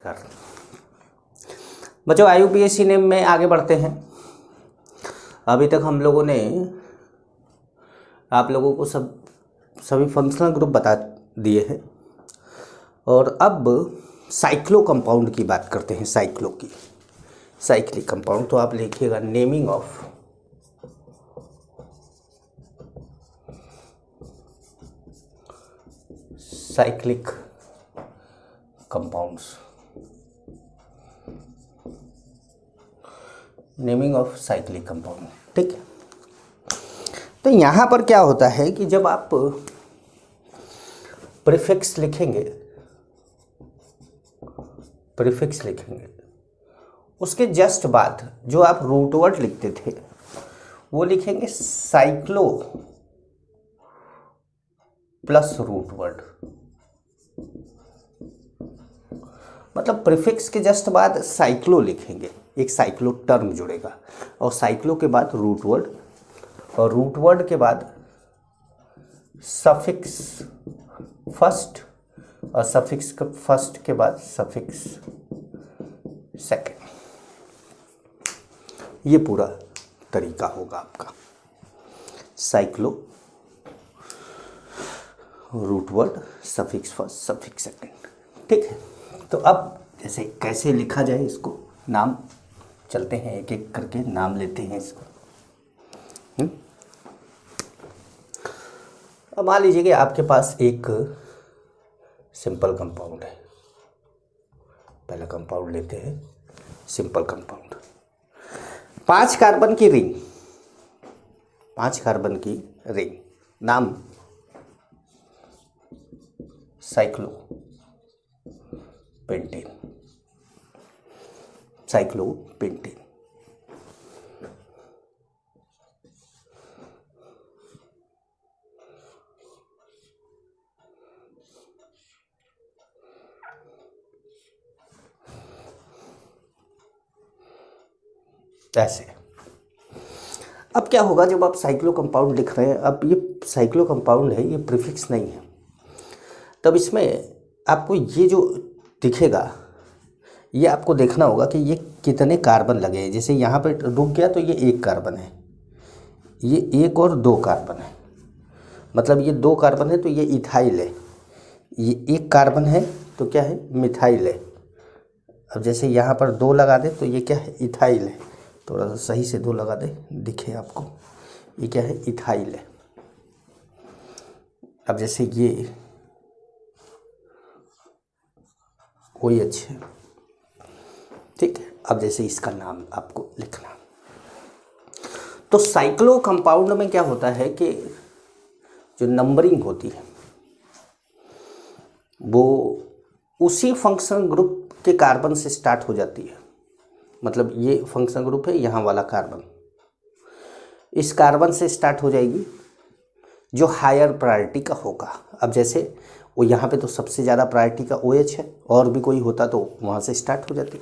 नमस्कार बच्चों, IUPAC name में आगे बढ़ते हैं। अभी तक हम लोगों ने आप लोगों को सभी फंक्शनल ग्रुप बता दिए हैं और अब साइक्लो कंपाउंड की बात करते हैं। Cyclic compound. तो आप लिखिएगा naming of cyclic compounds. Naming of cyclic compound, ठीक है। तो यहाँ पर क्या होता है कि जब आप प्रीफिक्स लिखेंगे उसके जस्ट बाद जो आप रूट वर्ड लिखते थे वो लिखेंगे साइक्लो प्लस रूट वर्ड। मतलब प्रीफिक्स के जस्ट बाद साइक्लो लिखेंगे, एक साइक्लो टर्म जुड़ेगा और साइक्लो के बाद रूट वर्ड और रूट वर्ड के बाद सफिक्स फर्स्ट और सफिक्स फर्स्ट के बाद सफिक्स सेकंड। ये पूरा तरीका होगा आपका cyclo, root word, suffix first, suffix second, ठीक है। तो अब जैसे कैसे लिखा जाए इसको, नाम चलते हैं, एक एक करके नाम लेते हैं इसको। अब मान लीजिए कि आपके पास एक सिंपल कंपाउंड है। पहला कंपाउंड लेते हैं सिंपल कंपाउंड। 5 कार्बन की रिंग, नाम साइक्लोपेंटेन। ऐसे अब क्या होगा जब आप साइक्लो कंपाउंड लिख रहे हैं, अब ये साइक्लो कंपाउंड है, ये प्रीफिक्स नहीं है, तब इसमें आपको ये जो दिखेगा ये आपको देखना होगा कि ये कितने कार्बन लगे हैं। जैसे यहाँ पे रुक गया तो ये 1 कार्बन है, ये 1 और 2 कार्बन है, मतलब ये 2 कार्बन है तो ये इथाइल है। ये 1 कार्बन है तो क्या है, मिथाइल है। अब जैसे यहाँ पर 2 लगा दे तो ये क्या है, इथाइल है। थोड़ा सा सही से 2 लगा दे, दिखे आपको, ये क्या है, इथाइल है। अब जैसे ये कोई अच्छे, ठीक है। अब जैसे इसका नाम आपको लिखना। तो साइक्लो कंपाउंड में क्या होता है कि जो नंबरिंग होती है वो उसी फंक्शनल ग्रुप के कार्बन से स्टार्ट हो जाती है। मतलब ये फंक्शनल ग्रुप है, यहाँ वाला कार्बन इस कार्बन से स्टार्ट हो जाएगी जो हायर प्रायोरिटी का होगा। अब जैसे वो यहाँ पे तो सबसे ज़्यादा प्रायोरिटी का OH है, और भी कोई होता तो वहाँ से स्टार्ट हो जाती।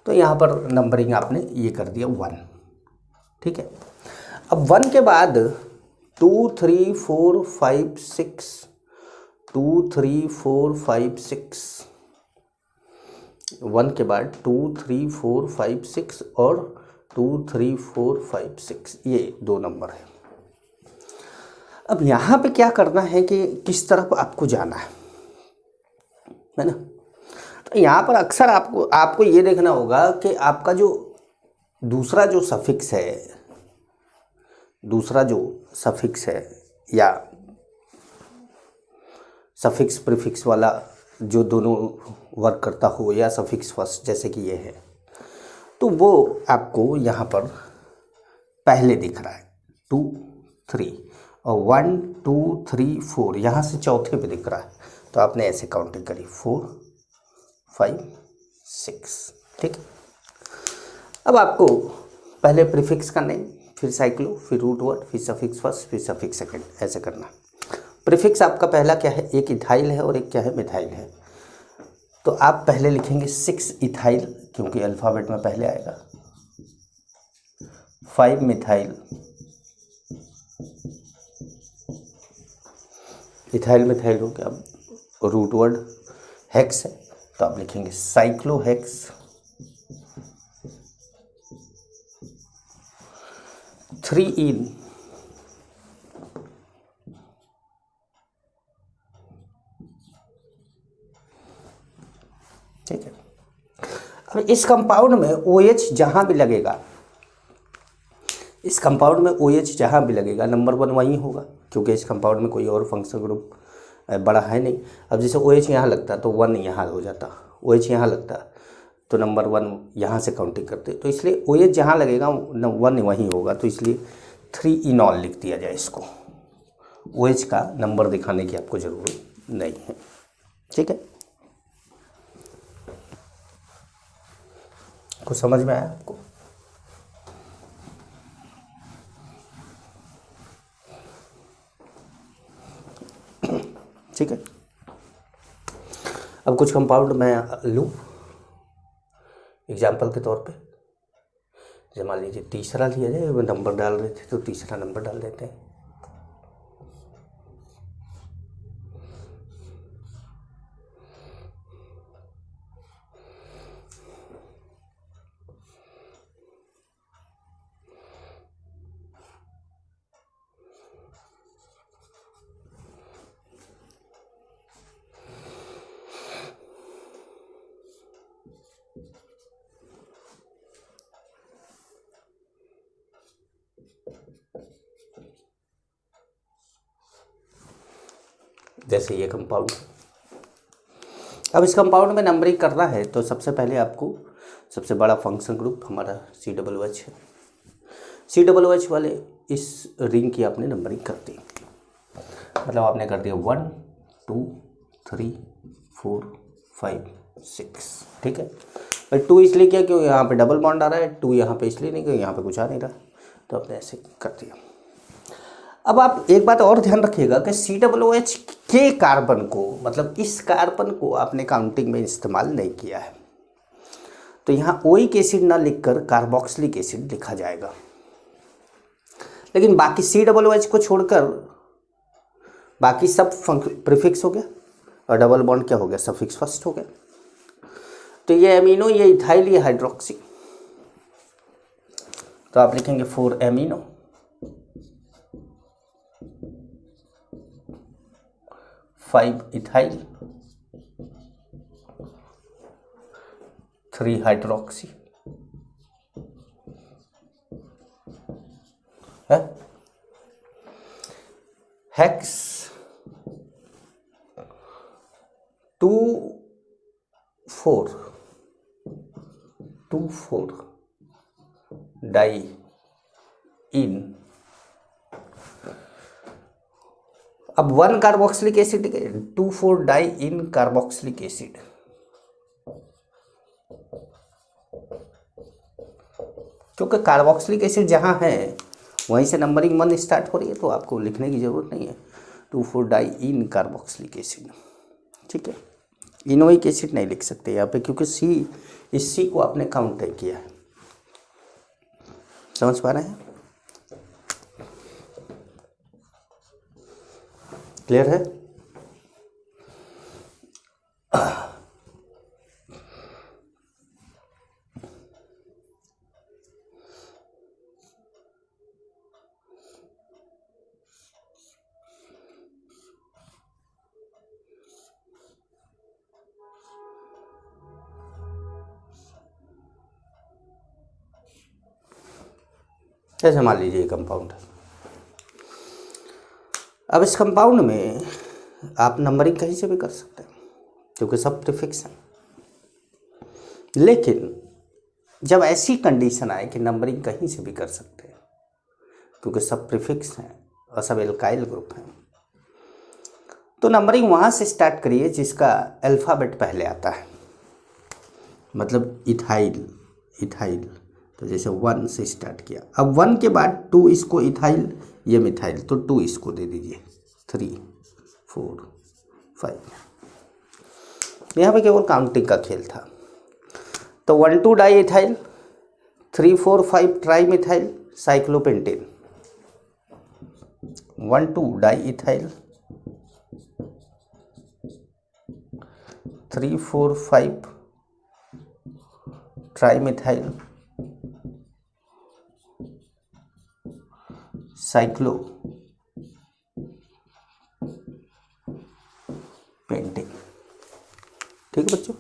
तो यहाँ पर नंबरिंग आपने ये कर दिया 1, ठीक है। अब 1 के बाद 2 3 4 5 6, 2 3 4 5 6, 1 के बाद 2 3 4 5 6 और 2 3 4 5 6, ये 2 नंबर है। अब यहाँ पे क्या करना है कि किस तरफ आपको जाना है ना। तो यहाँ पर अक्सर आपको ये देखना होगा कि आपका जो दूसरा जो सफिक्स है या सफिक्स प्रीफिक्स वाला जो दोनों वर्क करता हो, या सफिक्स फर्स्ट जैसे कि ये है, तो वो आपको यहाँ पर पहले दिख रहा है 2 3 और 1 2 3 4, यहाँ से चौथे पे दिख रहा है। तो आपने ऐसे काउंटिंग करी 4 5 6, ठीक है। अब आपको पहले प्रीफिक्स का नेम, फिर साइक्लो, फिर रूट वर्ड, फिर सफिक्स फर्स्ट, फिर सफिक्स सेकंड, ऐसे करना। प्रीफिक्स आपका पहला क्या है, एक इथाइल है और एक क्या है, मिथाइल है। तो आप पहले लिखेंगे 6 इथाइल, क्योंकि अल्फ़ाबेट में पहले आएगा, 5 मिथाइल, इथाइल मिथाइल हो गया। अब रूट वर्ड हेक्स है तो आप लिखेंगे साइक्लोहेक्स 3 इन ठीक है। अब इस कंपाउंड में OH जहां भी लगेगा, इस कंपाउंड में OH जहाँ भी लगेगा नंबर 1 वहीं होगा, क्योंकि इस कंपाउंड में कोई और फंक्शनल ग्रुप बड़ा है नहीं। अब जैसे OH यहाँ लगता तो 1 यहाँ हो जाता, OH यहाँ लगता तो नंबर 1 यहाँ से काउंटिंग करते, तो इसलिए OH जहाँ लगेगा 1 वहीं होगा, तो इसलिए 3 इनॉल लिख दिया जाए इसको। OH का नंबर दिखाने की आपको ज़रूरत नहीं है, ठीक है। कुछ समझ में आया आपको? ठीक है। अब कुछ कंपाउंड मैं लूँ एग्जाम्पल के तौर पे, जैसे मान लीजिए तीसरा लिया जाए, वो नंबर डाल रहे थे तो तीसरा नंबर डाल देते हैं। जैसे ये कंपाउंड, अब इस कंपाउंड में नंबरिंग करना है तो सबसे पहले आपको सबसे बड़ा फंक्शन ग्रुप हमारा COOH है। COOH वाले इस रिंग की आपने नंबरिंग कर दी, मतलब आपने कर दिया 1 2 3 4 5 6, ठीक है। पर 2 इसलिए किया क्योंकि यहाँ पे डबल बॉन्ड आ रहा है, 2 यहाँ पे इसलिए नहीं क्योंकि यहाँ पे कुछ आ नहीं रहा, तो आपने ऐसे कर दिया। अब आप एक बात और ध्यान रखिएगा कि COOH के कार्बन को, मतलब इस कार्बन को आपने काउंटिंग में इस्तेमाल नहीं किया है, तो यहाँ ओइक एसिड ना लिखकर कार्बोक्सिलिक एसिड लिखा जाएगा। लेकिन बाकी COOH को छोड़कर बाकी सब प्रीफिक्स हो गया और डबल बॉन्ड क्या हो गया, सफिक्स फर्स्ट हो गया। तो ये एमिनो, ये इथाइल, ये हाइड्रोक्सी, तो आप लिखेंगे 4 एमिनो 5 इथाइल 3 हाइड्रोक्सी है, हेक्स 2 4 डाई इन, अब 1 कार्बोक्सिलिक एसिड 2 4 डाई इन कार्बोक्सिलिक एसिड, क्योंकि कार्बोक्सिलिक एसिड जहाँ है वहीं से नंबरिंग 1 स्टार्ट हो रही है, तो आपको लिखने की ज़रूरत नहीं है 2 4 डाई इन कार्बोक्सिलिक एसिड, ठीक है। इनोइक एसिड नहीं लिख सकते यहाँ पे क्योंकि इस C को आपने काउंट नहीं किया है। समझ पा रहे हैं? क्लियर है? जैसे मान लीजिए कंपाउंड है, अब इस कंपाउंड में आप नंबरिंग कहीं से भी कर सकते हैं क्योंकि सब प्रीफिक्स हैं, लेकिन जब ऐसी कंडीशन आए कि नंबरिंग कहीं से भी कर सकते हैं क्योंकि सब प्रीफिक्स हैं और सब एल्काइल ग्रुप हैं, तो नंबरिंग वहाँ से स्टार्ट करिए जिसका अल्फ़ाबेट पहले आता है, मतलब इथाइल, तो जैसे 1 से स्टार्ट किया, अब 1 के बाद 2 इसको इथाइल, ये मिथाइल, तो 2 इसको दे दीजिए, 3 4 5, यहाँ पे केवल काउंटिंग का खेल था। तो 1 2 di ethyl, 3 4 5 tri methyl cyclopentane, 1 2 di ethyl, 3,4,5 trimethyl cyclo painting. ठीक है बच्चों,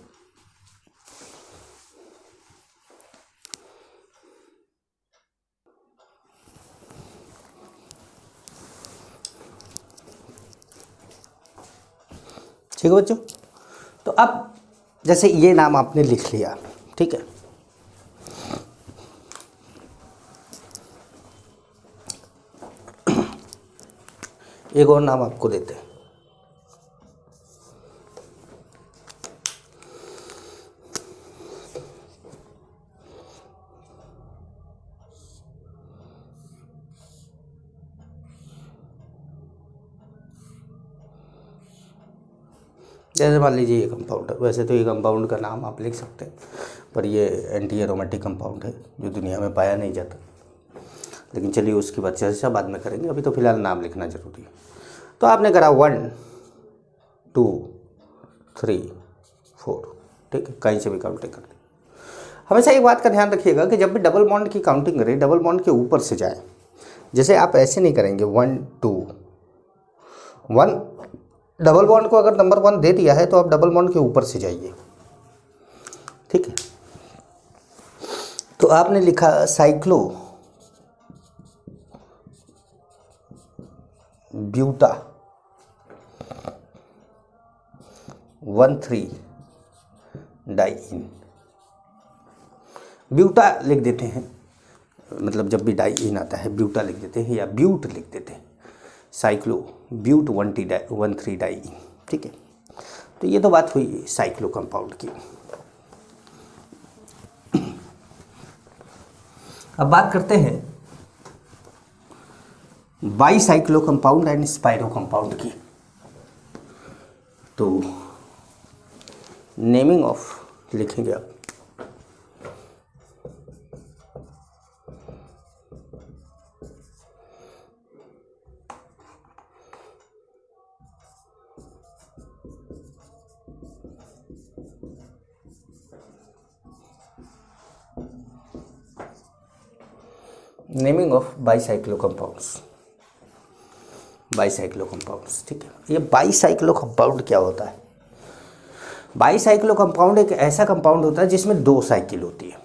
ठीक है बच्चों। तो अब जैसे ये नाम आपने लिख लिया, ठीक है, एक और नाम आपको देते हैं। जैसे मान लीजिए ये कंपाउंड है, वैसे तो ये कंपाउंड का नाम आप लिख सकते हैं, पर ये एंटी एरोमेटिक कंपाउंड है जो दुनिया में पाया नहीं जाता। लेकिन चलिए उसकी बात चर्चा बाद में करेंगे, अभी तो फिलहाल नाम लिखना जरूरी है। तो आपने करा 1 2 3 4, ठीक है, कहीं से भी काउंटिंग कर ले। हमेशा एक बात का ध्यान रखिएगा कि जब भी डबल बॉन्ड की काउंटिंग करें, डबल बॉन्ड के ऊपर से जाए। जैसे आप ऐसे नहीं करेंगे 1 2 1, डबल बॉन्ड को अगर नंबर 1 दे दिया है तो आप डबल बॉन्ड के ऊपर से जाइए, ठीक है। तो आपने लिखा साइक्लो ब्यूटा 1,3 डाइइन। ब्यूटा लिख देते हैं, मतलब जब भी डाइइन आता है ब्यूटा लिख देते हैं या ब्यूट लिख देते हैं, साइक्लो ब्यूट 1,3 डाइइन, ठीक है। तो ये तो बात हुई साइक्लो कंपाउंड की। अब बात करते हैं bicyclo compound and spiro compound की। तो नेमिंग ऑफ लिखेंगे आप, naming of bicyclo compounds, bicyclo compounds, ठीक है। ये बाईसाइक्लो कंपाउंड क्या होता है? बाईसाइक्लो कंपाउंड एक ऐसा कंपाउंड होता है जिसमें 2 साइकिल होती है,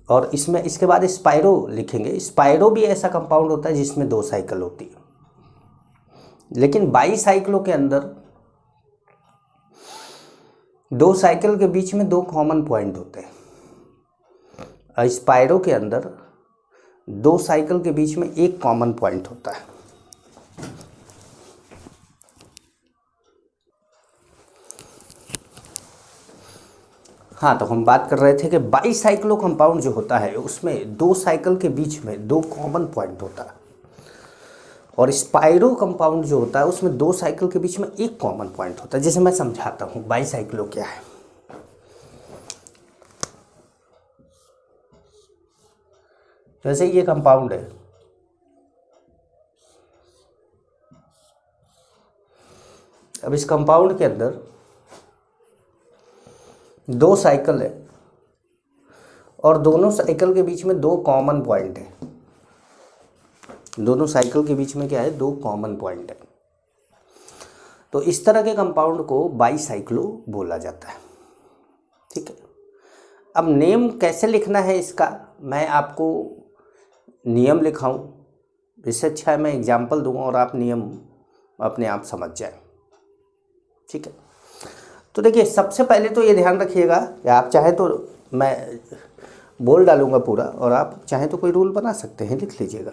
और इसमें इसके बाद स्पाइरो लिखेंगे। स्पाइरो भी ऐसा कंपाउंड होता है जिसमें 2 साइकिल होती है, लेकिन बाईसाइक्लो के अंदर 2 साइकिल के बीच में 2 कॉमन पॉइंट होते हैं। स्पाइरो के अंदर 2 साइकिल के बीच में 1 कॉमन पॉइंट होता है। हाँ, तो हम बात कर रहे थे कि बाईसाइक्लो कंपाउंड जो होता है उसमें 2 साइकिल के बीच में 2 कॉमन पॉइंट होता है, और स्पाइरो कंपाउंड जो होता है उसमें 2 साइकिल के बीच में 1 कॉमन पॉइंट होता है। जैसे मैं समझाता हूँ बाईसाइक्लो क्या है। जैसे ये कंपाउंड है, अब इस कंपाउंड के अंदर 2 साइकिल है और दोनों साइकिल के बीच में 2 कॉमन पॉइंट है। दोनों साइकिल के बीच में क्या है? 2 कॉमन पॉइंट है। तो इस तरह के कंपाउंड को बाईसाइक्लो बोला जाता है, ठीक है। अब नेम कैसे लिखना है इसका मैं आपको नियम लिखाऊं, इससे अच्छा है मैं एग्जाम्पल दूँ और आप नियम अपने आप समझ जाएं, ठीक है। तो देखिए, सबसे पहले तो ये ध्यान रखिएगा कि आप चाहें तो मैं बोल डालूंगा पूरा, और आप चाहें तो कोई रूल बना सकते हैं, लिख लीजिएगा।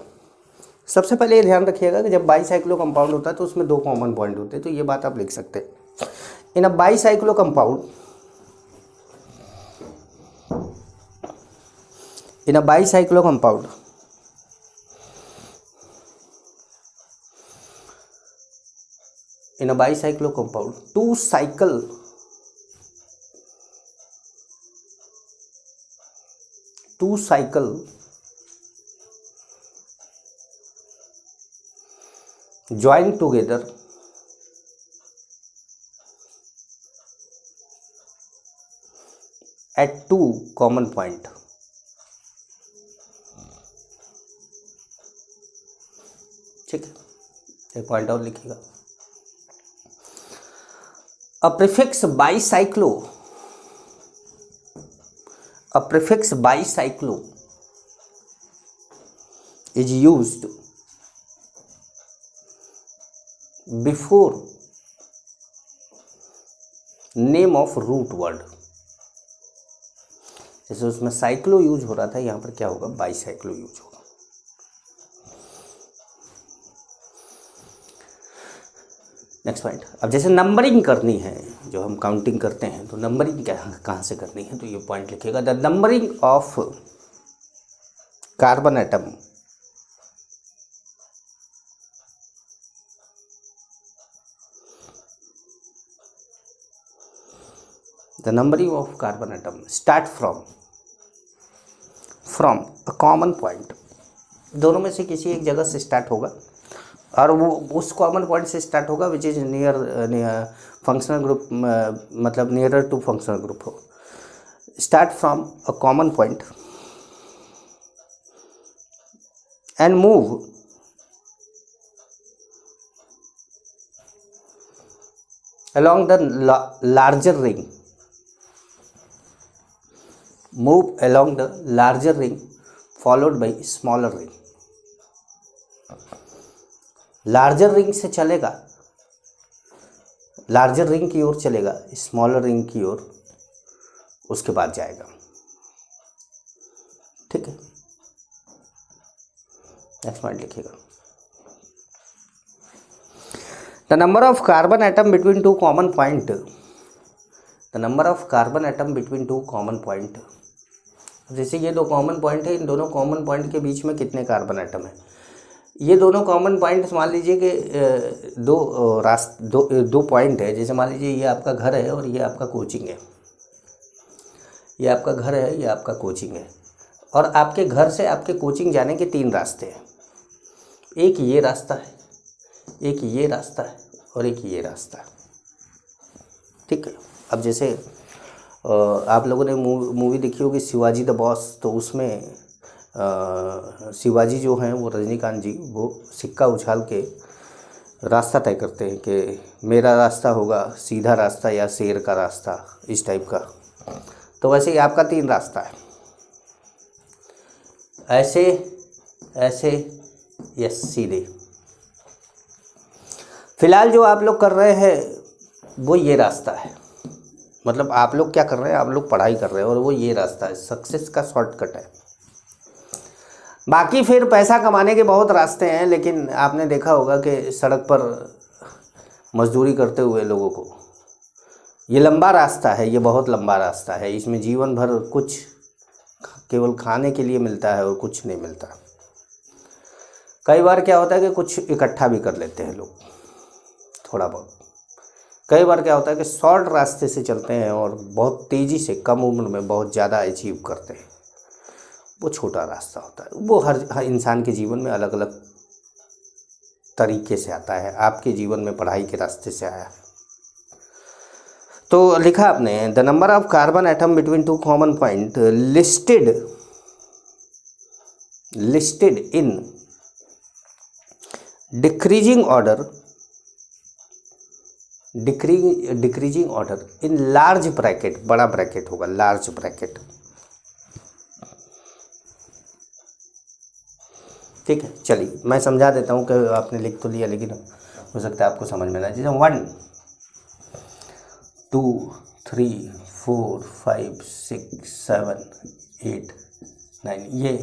सबसे पहले ये ध्यान रखिएगा कि जब बाईसाइक्लो कंपाउंड होता है तो उसमें 2 कॉमन पॉइंट होते हैं, तो ये बात आप लिख सकते हैं। In a bicyclo compound, in a bicyclo compound in a bicyclo compound, 2 cycle join together at 2 common point. ठीक है, एक पॉइंट और लिखिएगा। A prefix bicyclo is used before name of root word। जैसे उसमें साइक्लो यूज हो रहा था, यहाँ पर क्या होगा, बाईसाइक्लो यूज होगा। Next point. अब जैसे नंबरिंग करनी है, जो हम काउंटिंग करते हैं, तो नंबरिंग कहाँ से करनी है, तो ये पॉइंट लिखिएगा। The numbering of carbon atom start from a common point। दोनों में से किसी एक जगह से स्टार्ट होगा, और वो उस कॉमन पॉइंट से स्टार्ट होगा which is near functional group, मतलब नियरर टू फंक्शनल ग्रुप हो। Start from a common point and move along the larger ring, followed by smaller ring। Larger ring से चलेगा, लार्जर रिंग की ओर चलेगा, smaller ring की ओर उसके बाद जाएगा। ठीक है, नेक्स्ट पॉइंट लिखिएगा। The number of carbon atom between two common point. जैसे ये दो कॉमन पॉइंट है, इन दोनों कॉमन पॉइंट के बीच में कितने कार्बन एटम है। ये दोनों कॉमन पॉइंट्स, मान लीजिए कि दो पॉइंट है। जैसे मान लीजिए ये आपका घर है और ये आपका कोचिंग है, ये आपका घर है, ये आपका कोचिंग है, और आपके घर से आपके कोचिंग जाने के 3 रास्ते हैं। एक ये रास्ता है, एक ये रास्ता है, और एक ये रास्ता है। ठीक है, अब जैसे आप लोगों ने मूवी देखी होगी शिवाजी द बॉस, तो उसमें शिवाजी जो हैं वो रजनीकांत जी, वो सिक्का उछाल के रास्ता तय करते हैं कि मेरा रास्ता होगा सीधा रास्ता या शेर का रास्ता, इस टाइप का। तो वैसे ही आपका 3 रास्ता है, ऐसे ऐसे यस सीधे। फिलहाल जो आप लोग कर रहे हैं वो ये रास्ता है, मतलब आप लोग क्या कर रहे हैं, आप लोग पढ़ाई कर रहे हैं, और वो ये रास्ता है, सक्सेस का शॉर्टकट है। बाकी फिर पैसा कमाने के बहुत रास्ते हैं, लेकिन आपने देखा होगा कि सड़क पर मजदूरी करते हुए लोगों को, ये लंबा रास्ता है, ये बहुत लंबा रास्ता है। इसमें जीवन भर कुछ केवल खाने के लिए मिलता है और कुछ नहीं मिलता। कई बार क्या होता है कि कुछ इकट्ठा भी कर लेते हैं लोग, थोड़ा बहुत। कई बार क्या होता है कि शॉर्ट रास्ते से चलते हैं और बहुत तेज़ी से कम उम्र में बहुत ज़्यादा अचीव करते हैं। वो छोटा रास्ता होता है, वो हर इंसान के जीवन में अलग अलग तरीके से आता है। आपके जीवन में पढ़ाई के रास्ते से आया है। तो लिखा आपने, the number of carbon atom between two common point listed in decreasing order in large bracket, बड़ा ब्रैकेट होगा, लार्ज ब्रैकेट। ठीक है, चलिए मैं समझा देता हूँ कि आपने लिख तो लिया, लेकिन हो सकता है आपको समझ में ना आए। जैसे 1 2 3 4 5 6 7 8 9, ये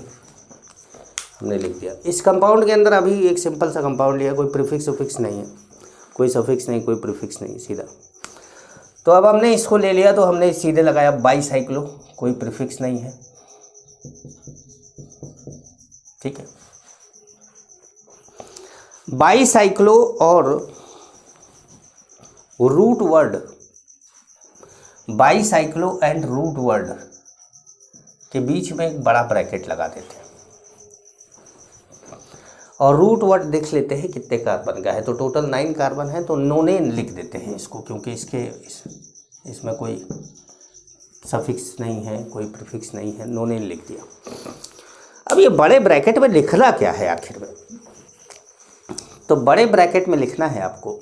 हमने लिख दिया। इस कंपाउंड के अंदर अभी एक सिंपल सा कंपाउंड लिया, कोई प्रीफिक्स सुफिक्स नहीं है, कोई सफिक्स नहीं, कोई प्रीफिक्स नहीं, सीधा। तो अब हमने इसको ले लिया, तो हमने सीधे लगाया बाईसाइक्लो, कोई प्रीफिक्स नहीं है। ठीक है, बाईसाइक्लो और root word, bicyclo and root word के बीच में एक बड़ा ब्रैकेट लगा देते हैं, और रूट वर्ड देख लेते हैं कितने कार्बन का है। तो टोटल 9 कार्बन है, तो नोनेन लिख देते हैं इसको, क्योंकि इसमें कोई सफिक्स नहीं है, कोई प्रीफिक्स नहीं है, नोनेन लिख दिया। अब ये बड़े ब्रैकेट में लिखना क्या है आखिर में? तो बड़े ब्रैकेट में लिखना है आपको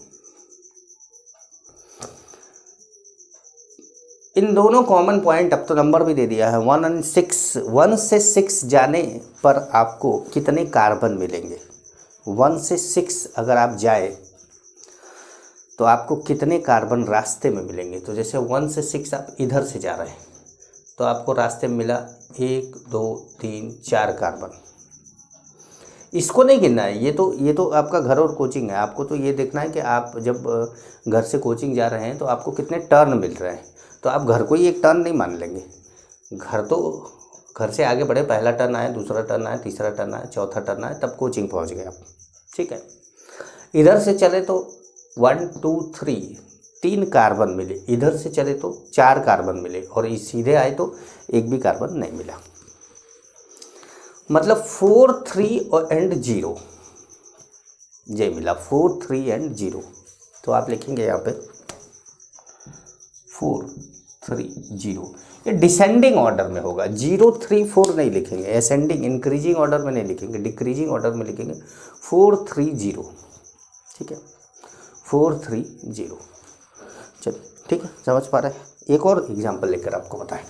इन दोनों कॉमन पॉइंट, अब तो नंबर भी दे दिया है 1 और 6, 1 से 6 जाने पर आपको कितने कार्बन मिलेंगे। 1 से 6 अगर आप जाए तो आपको कितने कार्बन रास्ते में मिलेंगे। तो जैसे 1 से 6 आप इधर से जा रहे हैं तो आपको रास्ते में मिला 1 2 3 4 कार्बन। इसको नहीं गिनना है, ये तो आपका घर और कोचिंग है। आपको तो ये देखना है कि आप जब घर से कोचिंग जा रहे हैं तो आपको कितने टर्न मिल रहे हैं। तो आप घर को ही एक टर्न नहीं मान लेंगे। घर से आगे बढ़े, पहला टर्न आया, दूसरा टर्न आया, तीसरा टर्न आया, चौथा टर्न आया, तब कोचिंग पहुंच गए आप। ठीक है, इधर से चले तो 1 2 3 3 कार्बन मिले, इधर से चले तो 4 कार्बन मिले, और सीधे आए तो एक भी कार्बन नहीं मिला। मतलब 4 3 और एंड 0 ये मिला, 4 3 एंड 0। तो आप लिखेंगे यहाँ पे 4 3 0। ये डिसेंडिंग ऑर्डर में होगा, 0 3 4 नहीं लिखेंगे, असेंडिंग इंक्रीजिंग ऑर्डर में नहीं लिखेंगे, डिक्रीजिंग ऑर्डर में लिखेंगे 4 3 0। ठीक है, 4 3 0। चलो ठीक है, समझ पा रहे हैं। एक और एग्जाम्पल लेकर आपको बताएं।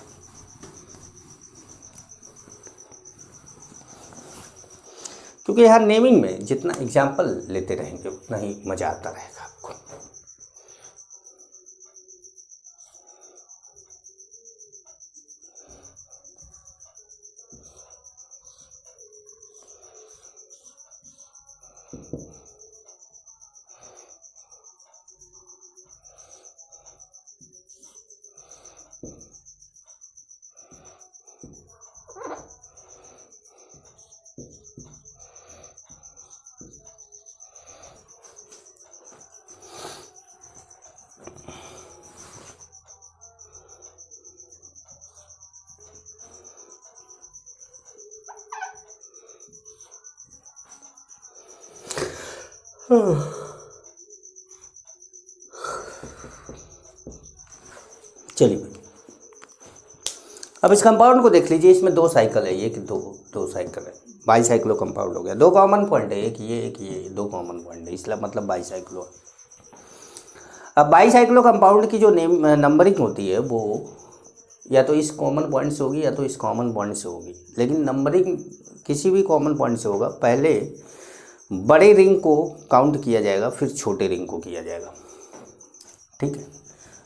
क्योंकि यहाँ नेमिंग में जितना एग्जाम्पल लेते रहेंगे उतना ही मज़ा आता रहेगा आपको। चलिए भाई, अब इस कंपाउंड को देख लीजिए। इसमें 2 साइकिल है, एक दो साइकिल है, बाईसाइक्लो कंपाउंड हो गया। 2 कॉमन पॉइंट है, एक ये 2 कॉमन पॉइंट है, इसलिए मतलब बाईसाइक्लो। अब बाईसाइक्लो कंपाउंड की जो नंबरिंग होती है वो या तो इस कॉमन पॉइंट से होगी या तो इस कॉमन पॉइंट से होगी, लेकिन नंबरिंग किसी भी कॉमन पॉइंट से होगा। पहले बड़े रिंग को काउंट किया जाएगा, फिर छोटे रिंग को किया जाएगा। ठीक है,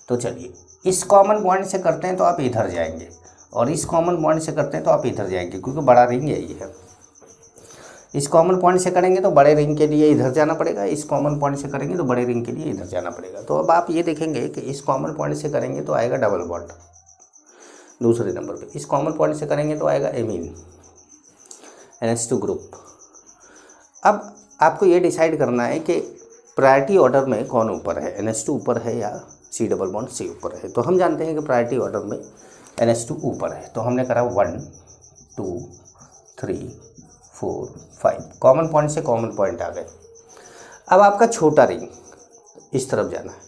तो चलिए इस कॉमन पॉइंट से करते हैं तो आप इधर जाएंगे, और इस कॉमन पॉइंट से करते हैं तो आप इधर जाएंगे, क्योंकि बड़ा रिंग यही है। इस कॉमन पॉइंट से करेंगे तो बड़े रिंग के लिए इधर जाना पड़ेगा, इस कॉमन पॉइंट से करेंगे तो बड़े रिंग के लिए इधर जाना पड़ेगा। तो अब आप ये देखेंगे कि इस कॉमन पॉइंट से करेंगे तो आएगा डबल बॉन्ड दूसरे नंबर पे, इस कॉमन पॉइंट से करेंगे तो आएगा एमीन NH2 ग्रुप। अब आपको ये डिसाइड करना है कि प्रायोरिटी ऑर्डर में कौन ऊपर है, NH2 ऊपर है या C डबल बॉन्ड C ऊपर है। तो हम जानते हैं कि प्रायोरिटी ऑर्डर में NH2 ऊपर है, तो हमने करा 1 2 3 4 5, कॉमन पॉइंट से कॉमन पॉइंट आ गए। अब आपका छोटा रिंग इस तरफ जाना है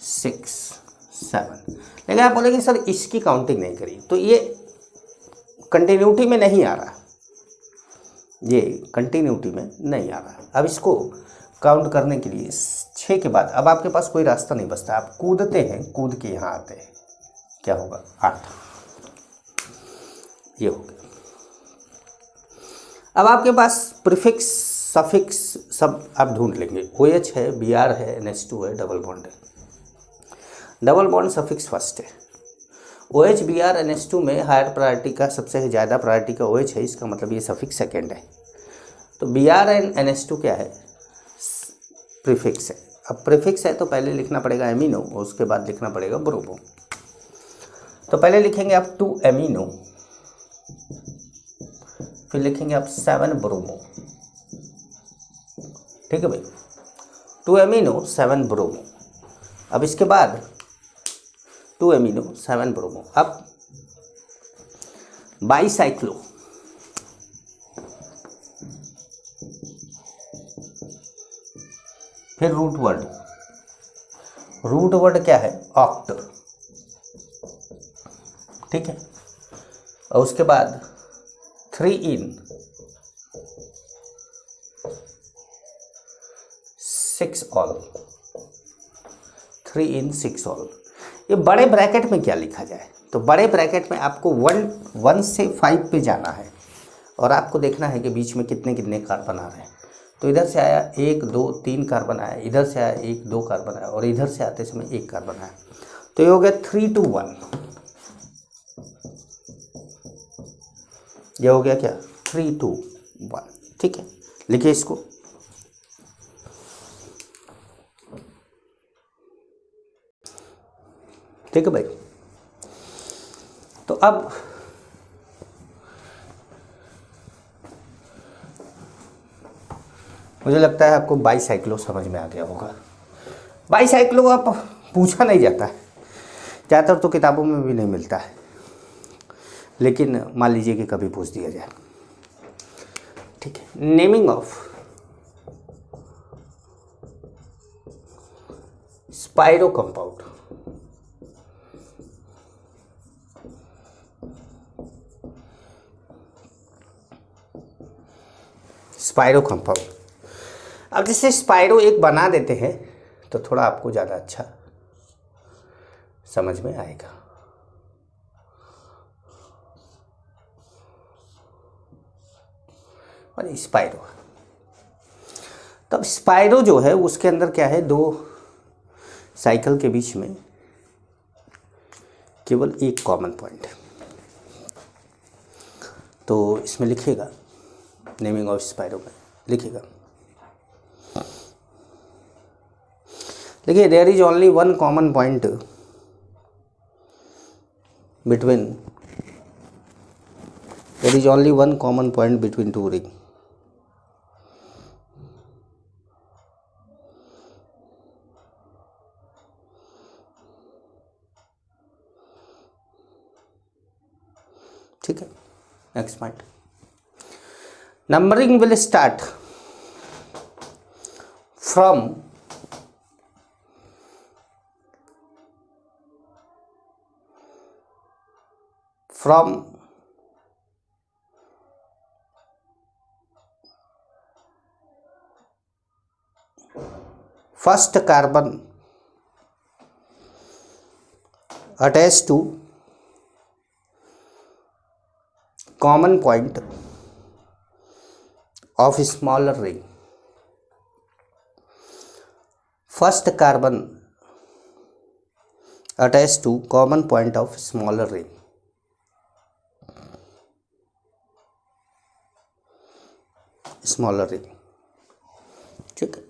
6 7, लेकिन आप बोलेंगे सर इसकी काउंटिंग नहीं करी, तो ये कंटिन्यूटी में नहीं आ रहा, ये कंटिन्यूटी में नहीं आ रहा। अब इसको काउंट करने के लिए 6 के बाद अब आपके पास कोई रास्ता नहीं बचता, आप कूदते हैं, कूद के यहाँ आते हैं, क्या होगा 8, ये हो गया। अब आपके पास प्रीफिक्स सफिक्स सब आप ढूंढ लेंगे, OH है, Br है, NH2 है, डबल बॉन्ड है। डबल बॉन्ड सफिक्स फर्स्ट है, OH Br NH2 में हायर प्रायोरिटी का, सबसे ज़्यादा प्रायोरिटी का OH है, इसका मतलब ये सफिक्स सेकेंड है। तो Br एंड NH2 क्या है, प्रीफिक्स है। अब प्रीफिक्स है तो पहले लिखना पड़ेगा एमिनो, उसके बाद लिखना पड़ेगा ब्रोमो। तो पहले लिखेंगे आप 2 एमिनो, फिर लिखेंगे आप 7 ब्रोमो। ठीक है भाई, 2 एमिनो 7 ब्रोमो। अब इसके बाद 2 एमिनो 7 ब्रोमो। अब बाईसाइक्लो, फिर रूट वर्ड क्या है, ऑक्ट। ठीक है। और उसके बाद 3 in 6 all, 3 in 6 all। ये बड़े ब्रैकेट में क्या लिखा जाए, तो बड़े ब्रैकेट में आपको 1 से 5 पे जाना है और आपको देखना है कि बीच में कितने कितने कार्बन आ रहे हैं। तो इधर से आया 1 2 3 कार्बन आया, इधर से आया 1 2 कार्बन आया और इधर से आते समय 1 कार्बन आया। तो ये हो गया 3 to 1, ये हो गया क्या 3 to 1, ठीक है। लिखिए इसको, ठीक है भाई। तो अब मुझे लगता है आपको बाईसाइक्लो समझ में आ गया होगा। बाईसाइक्लो आप पूछा नहीं जाता है, ज़्यादातर तो किताबों में भी नहीं मिलता है, लेकिन मान लीजिए कि कभी पूछ दिया जाए, ठीक है। Naming of spiro compound, spiro compound. अब जैसे स्पाइरो एक बना देते हैं तो थोड़ा आपको ज़्यादा अच्छा समझ में आएगा। और स्पाइरो, तब स्पाइरो जो है उसके अंदर क्या है, 2 साइकिल के बीच में केवल एक कॉमन पॉइंट है। तो इसमें लिखिएगा, नेमिंग ऑफ स्पाइरो में लिखिएगा, देखिए there is only one common point between, there is only one common point between 2 ring. ठीक है, next point, numbering will start from first carbon attached to common point of smaller ring, first carbon attached to common point of smaller ring, smaller ring, ठीक है।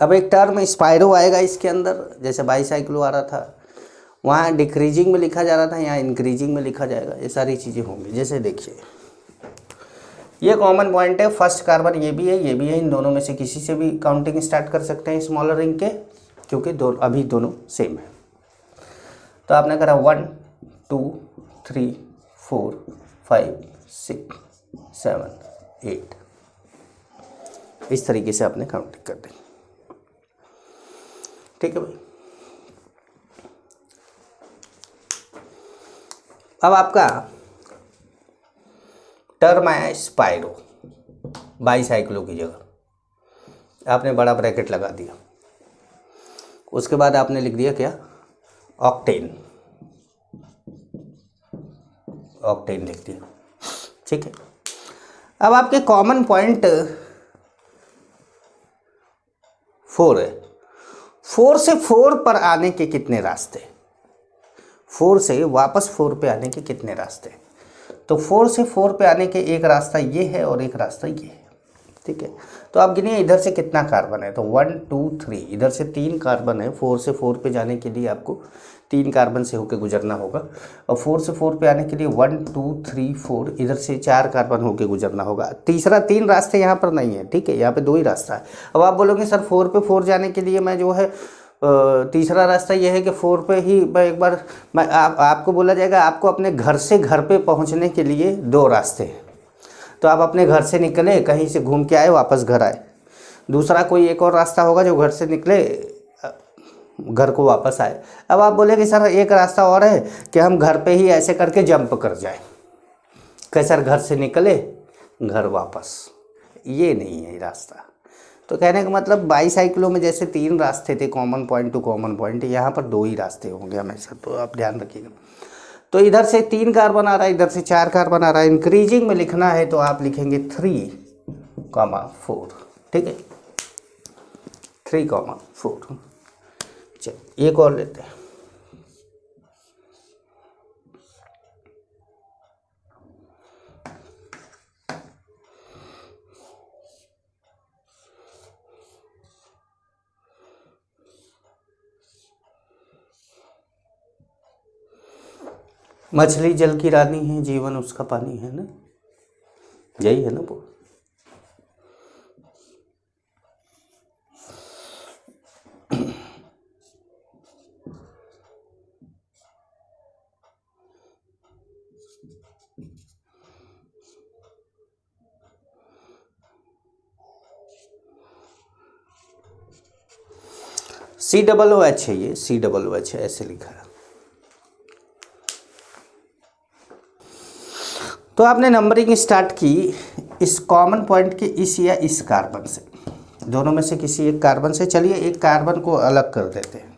अब एक term spiro आएगा इसके अंदर, जैसे बाईसाइक्लो आ रहा था, वहाँ डिक्रीजिंग में लिखा जा रहा था, यहाँ इंक्रीजिंग में लिखा जाएगा, ये सारी चीज़ें होंगी। जैसे देखिए ये कॉमन पॉइंट है, फर्स्ट कार्बन ये भी है, ये भी है, इन दोनों में से किसी से भी काउंटिंग स्टार्ट कर सकते हैं स्मॉलर रिंग के, क्योंकि अभी दोनों सेम है। तो आपने करा 1 2 3 4 5 6 7 8, इस तरीके से आपने काउंटिंग कर दी, ठीक है भाई। अब आपका टर्म आया स्पाइरो, बाईसाइक्लो की जगह आपने बड़ा ब्रैकेट लगा दिया, उसके बाद आपने लिख दिया क्या, ऑक्टेन, ऑक्टेन लिख दिया, ठीक है। अब आपके कॉमन पॉइंट 4 है, 4 से 4 पर आने के कितने रास्ते, 4 से वापस 4 पे आने के कितने रास्ते, तो 4 से 4 पे आने के एक रास्ता ये है और एक रास्ता ये है, ठीक है। तो आप गिनिए इधर से कितना कार्बन है, तो 1 2 3, इधर से 3 कार्बन है, 4 से 4 पे जाने के लिए आपको 3 कार्बन से होकर गुजरना होगा, और 4 से 4 पे आने के लिए 1 2 3 4, इधर से 4 कार्बन होकर गुजरना होगा। तीसरा 3 रास्ते यहाँ पर नहीं है, ठीक है, यहाँ पे 2 ही रास्ता है। अब आप बोलोगे सर 4 पे 4 जाने के लिए मैं जो है तीसरा रास्ता ये है कि 4 पे ही एक बार आपको बोला जाएगा आपको अपने घर से घर पे पहुंचने के लिए 2 रास्ते हैं, तो आप अपने घर से निकले, कहीं से घूम के आए, वापस घर आए। दूसरा कोई एक और रास्ता होगा जो घर से निकले, घर को वापस आए। अब आप बोले कि सर एक रास्ता और है कि हम घर पे ही ऐसे करके जंप कर जाए, कि सर घर से निकले घर वापस, ये नहीं है रास्ता। तो कहने का मतलब बाईसाइकिलों में जैसे 3 रास्ते थे common point two common point, यहाँ पर 2 ही रास्ते होंगे हमेशा, तो आप ध्यान रखिएगा। तो इधर से 3 कार्बन आ रहा है, इधर से 4 कार्बन आ रहा है। इंक्रीजिंग में लिखना है तो आप लिखेंगे 3,4, ठीक है, 3,4। चलिए एक और लेते हैं। मछली जल की रानी है, जीवन उसका पानी है ना, यही है ना वो। COOH है, ये COOH है, ऐसे लिखा है। तो आपने नंबरिंग स्टार्ट की इस कॉमन पॉइंट के इस या इस कार्बन से, दोनों में से किसी एक कार्बन से। चलिए एक कार्बन को अलग कर देते हैं।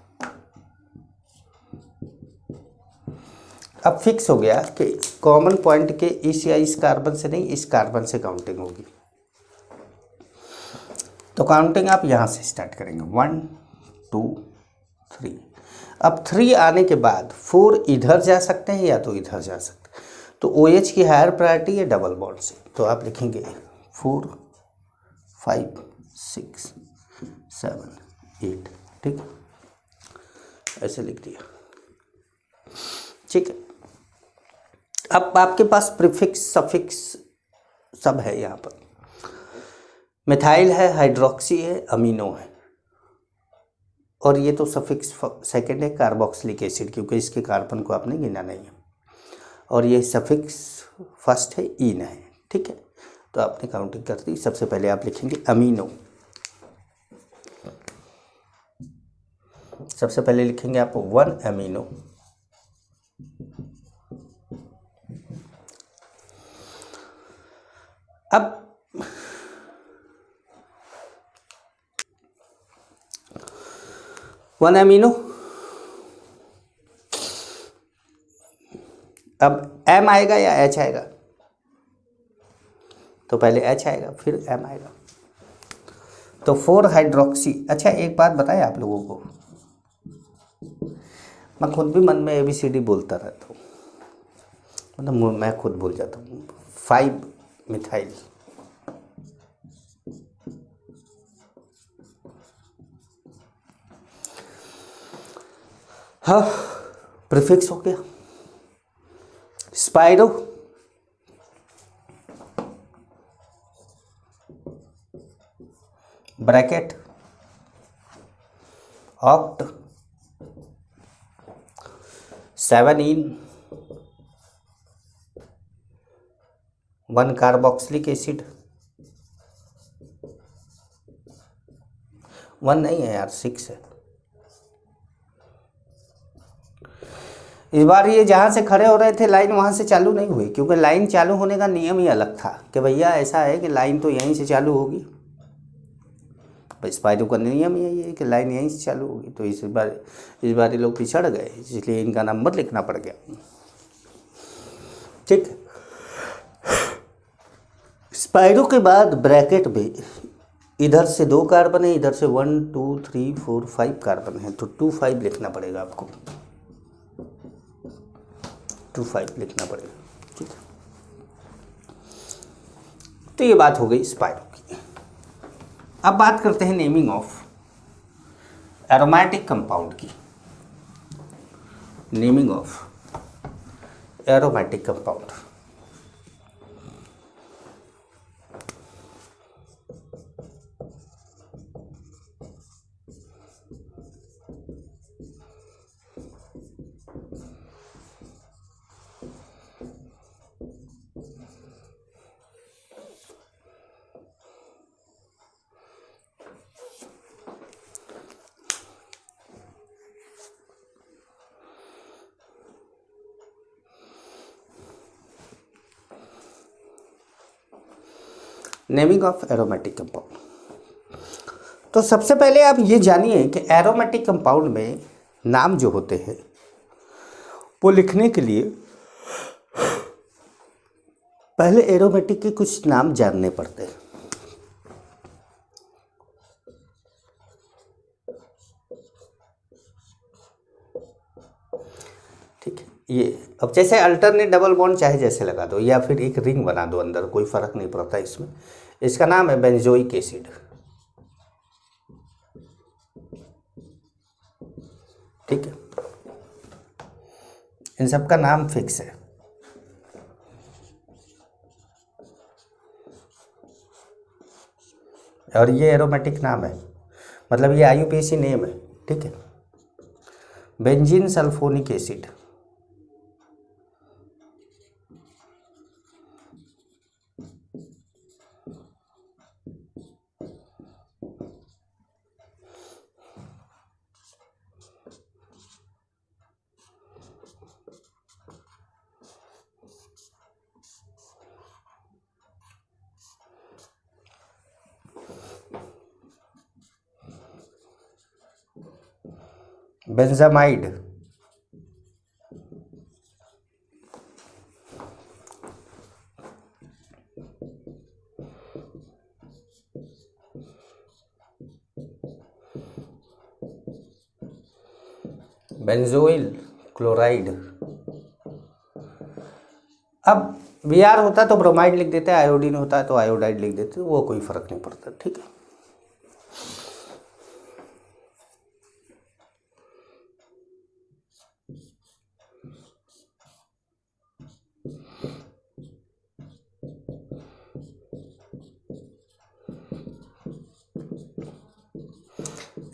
अब फिक्स हो गया कि कॉमन पॉइंट के इस या इस कार्बन से नहीं, इस कार्बन से काउंटिंग होगी। तो काउंटिंग आप यहाँ से स्टार्ट करेंगे, 1 2 3। अब 3 आने के बाद 4 इधर जा सकते हैं या तो इधर जा सकते हैं। तो OH की हायर प्रायोरिटी है डबल बॉन्ड से, तो आप लिखेंगे 4 5 6 7 8, ठीक, ऐसे लिख दिया, ठीक है। अब आपके पास प्रीफिक्स सफिक्स सब है यहाँ पर। मिथाइल है, हाइड्रोक्सी है, अमीनो है, और ये तो सफिक्स सेकंड है कार्बोक्सिलिक एसिड, क्योंकि इसके कार्बन को आपने गिना नहीं है। और ये सफिक्स फर्स्ट है, इन है, ठीक है। तो आपने काउंटिंग कर दी। सबसे पहले आप लिखेंगे अमीनो, सबसे पहले लिखेंगे आप 1 अमीनो, अब 1 अमीनो, अब M आएगा या H आएगा? तो पहले H आएगा फिर M आएगा, तो 4 हाइड्रोक्सी। अच्छा एक बात बताएं आप लोगों को, मैं खुद भी मन में ABCD बोलता रहता हूँ, मतलब मैं खुद भूल जाता हूँ। 5 मिथाइल, हाँ प्रीफिक्स हो गया। स्पाइरो, ब्रैकेट, ऑक्ट, 7 इन, 1 कार्बोक्सिलिक एसिड, 1 नहीं है यार 6 है। इस बार ये जहाँ से खड़े हो रहे थे लाइन वहाँ से चालू नहीं हुई, क्योंकि लाइन चालू होने का नियम ही अलग था कि भैया ऐसा है कि लाइन तो यहीं से चालू होगी। स्पाइरो का नियम यही है कि लाइन यहीं से चालू होगी। तो इस बार ये लोग पिछड़ गए, इसलिए इनका नंबर लिखना पड़ गया, ठीक। स्पाइरो के बाद ब्रैकेट में इधर से 2 कार्बन है, इधर से 1 2 3 4 5 कार्बन है, तो 2 5 लिखना पड़ेगा आपको, 2 5 लिखना पड़ेगा, ठीक है। तो ये बात हो गई स्पाइरो की। अब बात करते हैं नेमिंग ऑफ एरोमेटिक कंपाउंड की। Naming of aromatic compound, naming of aromatic compound. तो सबसे पहले आप ये जानिए कि एरोमेटिक कंपाउंड में नाम जो होते हैं वो लिखने के लिए पहले एरोमेटिक के कुछ नाम जानने पड़ते हैं। ठीक है, ये अब जैसे अल्टरनेट डबल बॉन्ड चाहे जैसे लगा दो या फिर एक रिंग बना दो अंदर, कोई फर्क नहीं पड़ता इसमें। इसका नाम है बेंजोइक एसिड। ठीक है, इन सब का नाम फिक्स है। और ये एरोमेटिक नाम है, मतलब ये IUPAC नेम है। ठीक है, benzene sulphonic acid. Benzamide. Benzoyl chloride. अब Br होता है तो ब्रोमाइड लिख देते हैं, आयोडीन होता है तो आयोडाइड लिख देते हैं, वो कोई फर्क नहीं पड़ता। ठीक है,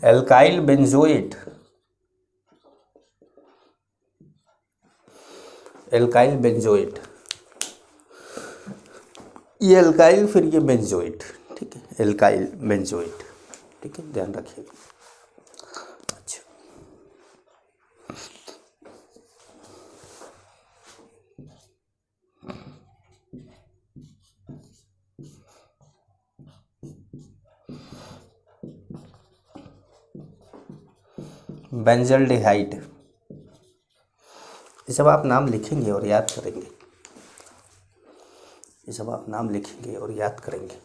एल्काइल बेंजोएट। एल्काइल बेंजोएट, ये एल्काइल फिर ये बेंजोएट। ठीक है, एल्काइल बेंजोएट। ठीक है, ध्यान रखिएगा। अच्छा, बेंजल्डिहाइड। ये सब आप नाम लिखेंगे और याद करेंगे। ये सब आप नाम लिखेंगे और याद करेंगे।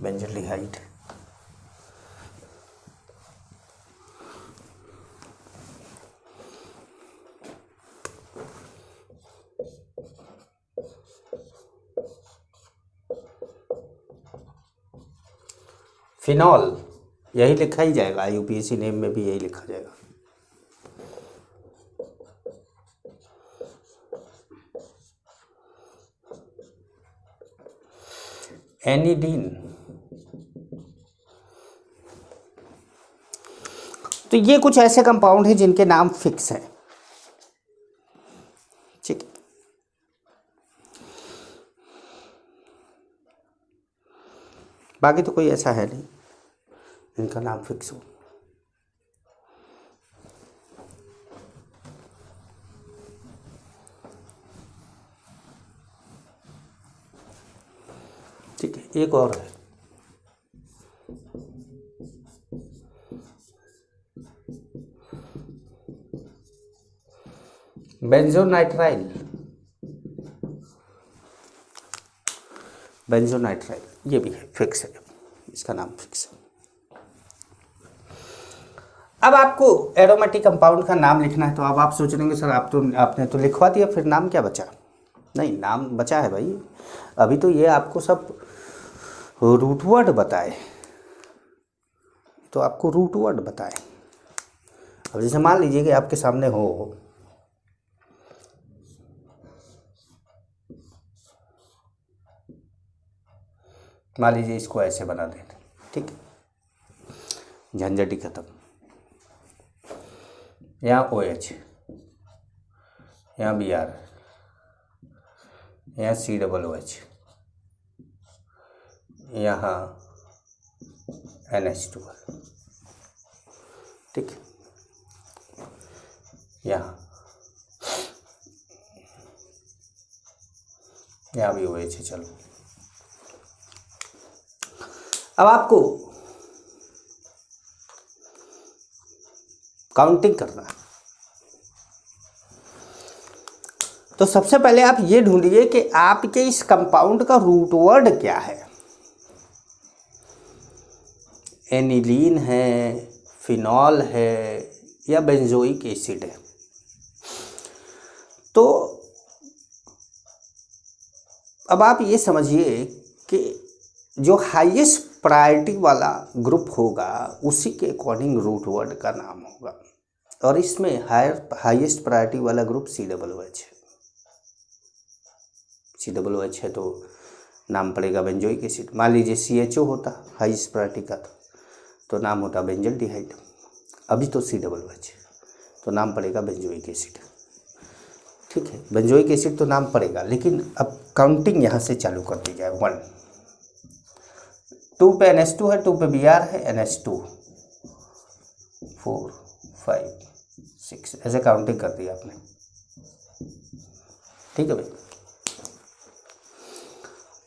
बेंजल्डिहाइड। फिनॉल, यही लिखा ही जाएगा, IUPAC नेम में भी यही लिखा जाएगा। एनिडीन। तो ये कुछ ऐसे कंपाउंड हैं जिनके नाम फिक्स हैं। ठीक है, बाकी तो कोई ऐसा है नहीं इनका नाम फिक्स हो। ठीक है, एक और है, बेंजोनाइट्राइल। बेंजोनाइट्राइल ये भी है, फिक्स है, इसका नाम फिक्स है। अब आपको एरोमेटिक कंपाउंड का नाम लिखना है तो अब आप सोच रहे सर आपने तो लिखवा दिया, फिर नाम क्या बचा? नहीं, नाम बचा है भाई। अभी तो ये आपको सब रूट वर्ड बताए, तो आपको रूट वर्ड बताए। अब जैसे मान लीजिए कि आपके सामने हो, मान लीजिए इसको ऐसे बना देते, ठीक है, झंझट ही खत्म। यहाँ OH, यहाँ Br, यहाँ COOH, यहाँ NH2, ठीक है, यहाँ भी OH है। चलो अब आपको काउंटिंग करना है। तो सबसे पहले आप ये ढूंढिए कि आपके इस कंपाउंड का रूट वर्ड क्या है। एनिलीन है, फिनॉल है, या बेंजोइक एसिड है। तो अब आप ये समझिए कि जो हाईएस्ट प्रायोरिटी वाला ग्रुप होगा उसी के अकॉर्डिंग रूट वर्ड का नाम होगा, और इसमें हाईएस्ट प्रायोरिटी वाला ग्रुप COOH है। COOH है तो नाम पड़ेगा बेंजोइक एसिड। मान लीजिए CHO होता हाईएस्ट प्रायोरिटी का तो नाम होता बेंजल डिहाइड। अभी तो COOH तो नाम पड़ेगा बेंजोइक एसिड। ठीक है, बेंजोइक एसिड तो नाम पड़ेगा, लेकिन अब काउंटिंग यहाँ से चालू कर दी जाए। 1, 2 पे NH2 है, 2 पे Br है, NH2, 4, 5, 6, ऐसे काउंटिंग कर दी आपने। ठीक है भाई।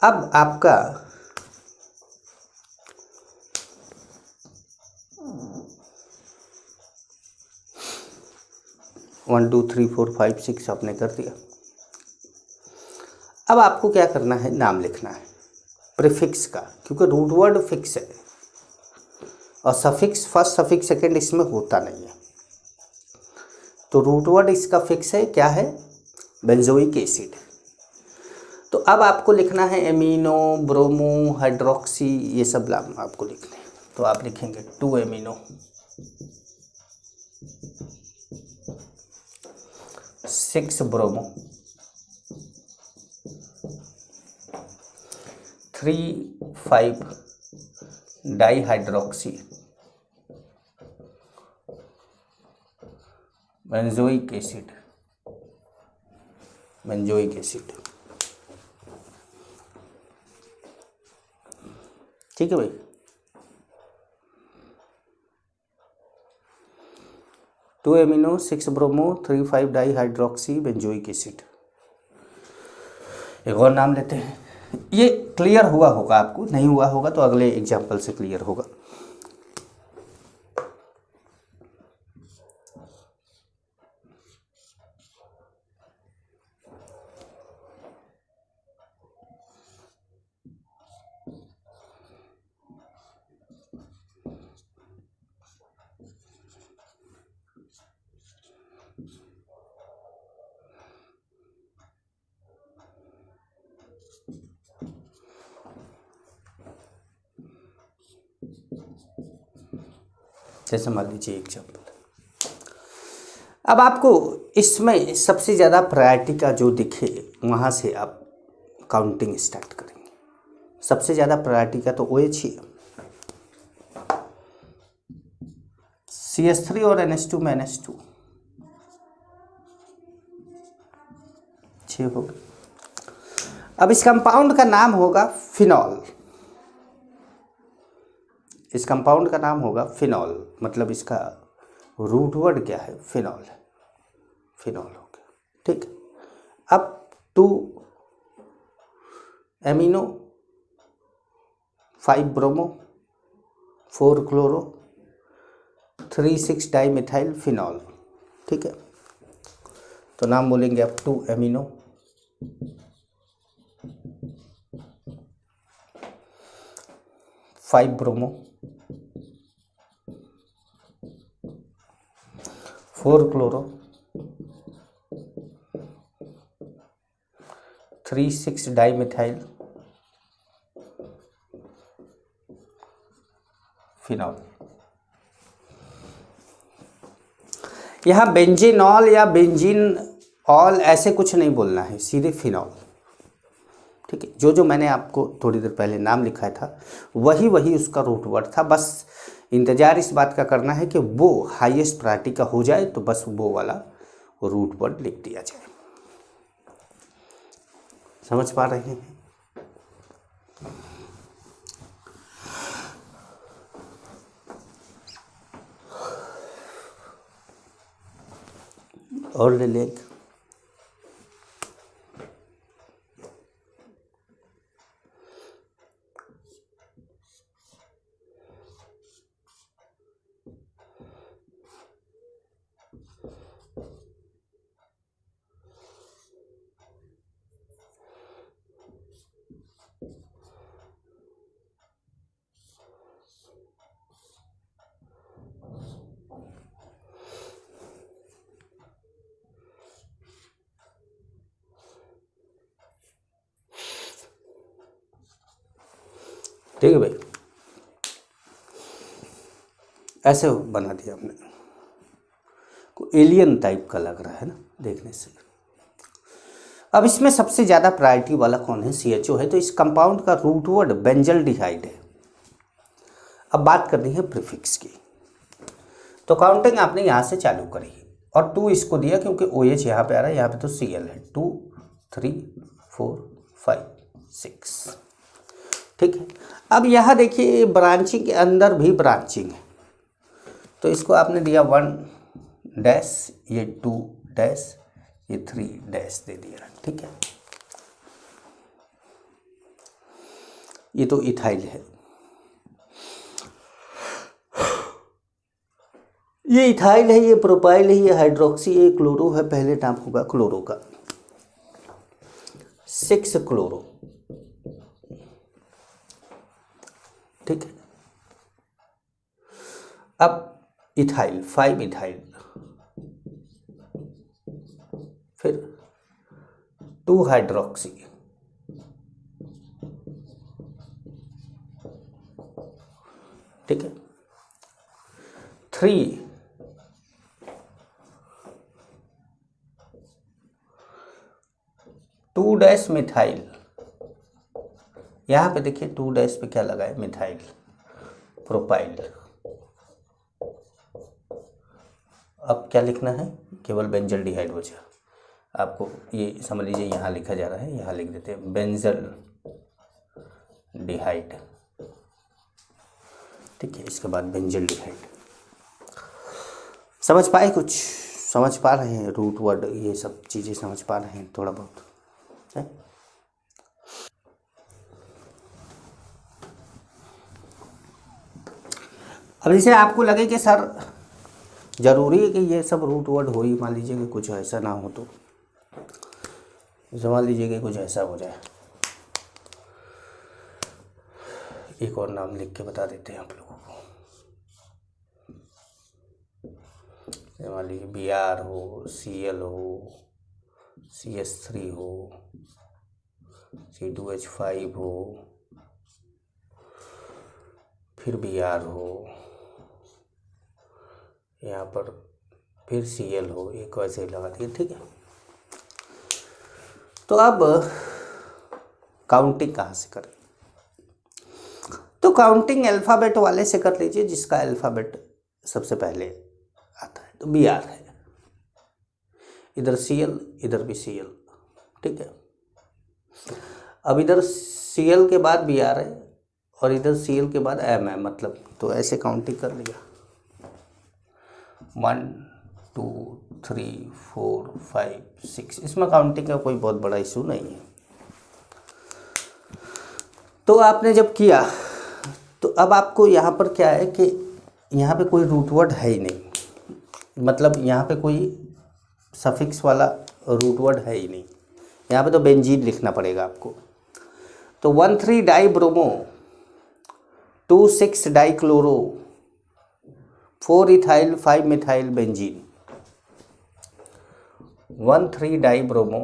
अब आपका one two three four five six आपने कर दिया। अब आपको क्या करना है, नाम लिखना है प्रीफिक्स का, क्योंकि रूट वर्ड फिक्स है और सफिक्स फर्स्ट सफिक्स सेकंड इसमें होता नहीं है। तो रूट वर्ड इसका फिक्स है, क्या है, बेंजोइक एसिड। तो अब आपको लिखना है एमिनो, ब्रोमो, हाइड्रोक्सी, ये सब नाम आपको लिखने हैं। तो आप लिखेंगे 2 amino, 6 bromo, 3, 5 dihydroxy benzoic acid, benzoic acid. ठीक है भाई। To amino, 6 bromo, 3, 5 dihydroxy benzoic acid. एक और नाम लेते हैं। ये क्लियर हुआ होगा आपको, नहीं हुआ होगा तो अगले एग्जाम्पल से क्लियर होगा। जैसे मान लीजिए एग्जाम्पल, अब आपको इसमें सबसे ज़्यादा प्रायोरिटी का जो दिखे वहाँ से आप काउंटिंग स्टार्ट करेंगे। सबसे ज़्यादा प्रायोरिटी का तो OH ही है। CH3 और NH2 में NH2 6 हो गए। अब इस कंपाउंड का नाम होगा फिनॉल। इस कंपाउंड का नाम होगा फिनॉल, मतलब इसका रूट वर्ड क्या है, फिनॉल है। फिनॉल हो गया। ठीक। अब 2 amino, 5 bromo, 4 chloro, 3, 6 dimethyl phenol. ठीक है, तो नाम बोलेंगे आप 2 amino, 5 bromo, 4 chloro, 3, 6 dimethyl phenol. यहाँ बेंजीनॉल या बेंजीन ऑल ऐसे कुछ नहीं बोलना है, सीधे फिनॉल। ठीक है, जो जो मैंने आपको थोड़ी देर पहले नाम लिखा था वही वही उसका रूट वर्ड था। बस इंतज़ार इस बात का करना है कि वो हाईएस्ट प्रायोरिटी का हो जाए तो बस वो वाला रूट वर्ड लिख दिया जाए। समझ पा रहे हैं? और ले लें। ठीक है भाई, ऐसे बना दिया हमने, को एलियन टाइप का लग रहा है ना देखने से। अब इसमें सबसे ज़्यादा प्रायोरिटी वाला कौन है, CHO है, तो इस कंपाउंड का रूट वर्ड बेंजल्डिहाइड है। अब बात करनी है प्रीफिक्स की, तो काउंटिंग आपने यहाँ से चालू करी और 2 इसको दिया क्योंकि OH यहाँ पे आ रहा है, यहाँ पे तो Cl है, 2 3 4 5 6, ठीक है। अब यहाँ देखिए ब्रांचिंग के अंदर भी ब्रांचिंग है, तो इसको आपने दिया 1 डैश, ये 2 डैश, ये 3 डैश दे दिया, ठीक है। ये तो इथाइल है, ये इथाइल है, ये प्रोपाइल है, ये हाइड्रोक्सी, ये क्लोरो है, पहले नाम होगा क्लोरो का, 6 क्लोरो, ठीक है। अब इथाइल 5 इथाइल, फिर 2 हाइड्रोक्सी, ठीक है, 3 2 डैश मिथाइल, यहाँ पे देखिए 2 डैश पे क्या लगा है, मिथाइल प्रोपाइल। अब क्या लिखना है, केवल बेंजल्डिहाइड बचा, आपको ये समझ लीजिए यहाँ लिखा जा रहा है, यहाँ लिख देते हैं बेंजल्डिहाइड, ठीक है। इसके बाद बेंजल्डिहाइड, समझ पाए, कुछ समझ पा रहे हैं, रूट वर्ड ये सब चीज़ें समझ पा रहे हैं थोड़ा बहुत है? अब जैसे आपको लगे कि सर ज़रूरी है कि ये सब रूट वर्ड हो ही, मान लीजिए कि कुछ ऐसा ना हो, तो मान लीजिए कि कुछ ऐसा हो जाए, एक और नाम लिख के बता देते हैं आप लोगों को, मान लीजिए Br हो, Cl हो, CH3 हो, C2H5 हो, फिर Br हो, यहाँ पर फिर Cl हो, एक वैसे ही लगा दिए, ठीक है। तो अब काउंटिंग कहाँ से करें, तो काउंटिंग अल्फ़ाबेट वाले से कर लीजिए, जिसका अल्फ़ाबेट सबसे पहले आता है, तो Br है, इधर Cl, इधर भी Cl, ठीक है। अब इधर Cl के बाद Br है और इधर Cl के बाद M है, मतलब तो ऐसे काउंटिंग कर लिया, 1 2 3 4 5 6, इसमें काउंटिंग का कोई बहुत बड़ा इशू नहीं है। तो आपने जब किया तो अब आपको यहाँ पर क्या है कि यहाँ पे कोई रूट वर्ड है ही नहीं, मतलब यहाँ पे कोई सफिक्स वाला रूट वर्ड है ही नहीं, यहाँ पे तो बेंजीन लिखना पड़ेगा आपको। तो 1,3 die bromo, 2,6 die chloro, 4 ethyl 5 methyl benzene, 1,3 die bromo,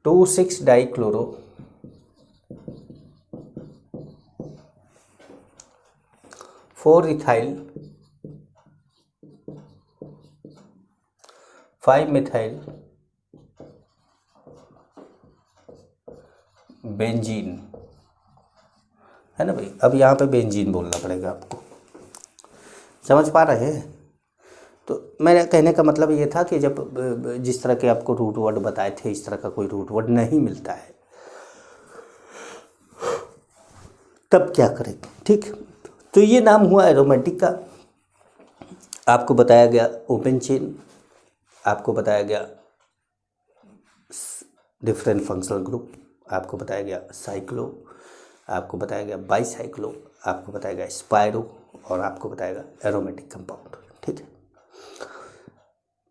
2,6 die chloro, 4 ethyl 5 methyl benzene, है ना भाई। अब यहाँ पे बेंजीन बोलना पड़ेगा आपको, समझ पा रहे हैं। तो मेरा कहने का मतलब ये था कि जब जिस तरह के आपको रूट वर्ड बताए थे, इस तरह का कोई रूट वर्ड नहीं मिलता है, तब क्या करें, ठीक। तो ये नाम हुआ एरोमेटिक का, आपको बताया गया ओपन चेन, आपको बताया गया डिफरेंट फंक्शनल ग्रुप, आपको बताया गया साइक्लो, आपको बताया गया बाईसाइक्लो, आपको बताया गया स्पायरो, और आपको बताएगा एरोमेटिक कंपाउंड, ठीक है।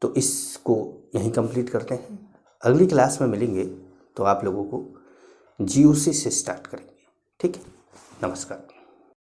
तो इसको यहीं कंप्लीट करते हैं, अगली क्लास में मिलेंगे तो आप लोगों को GOC से स्टार्ट करेंगे, ठीक है। नमस्कार।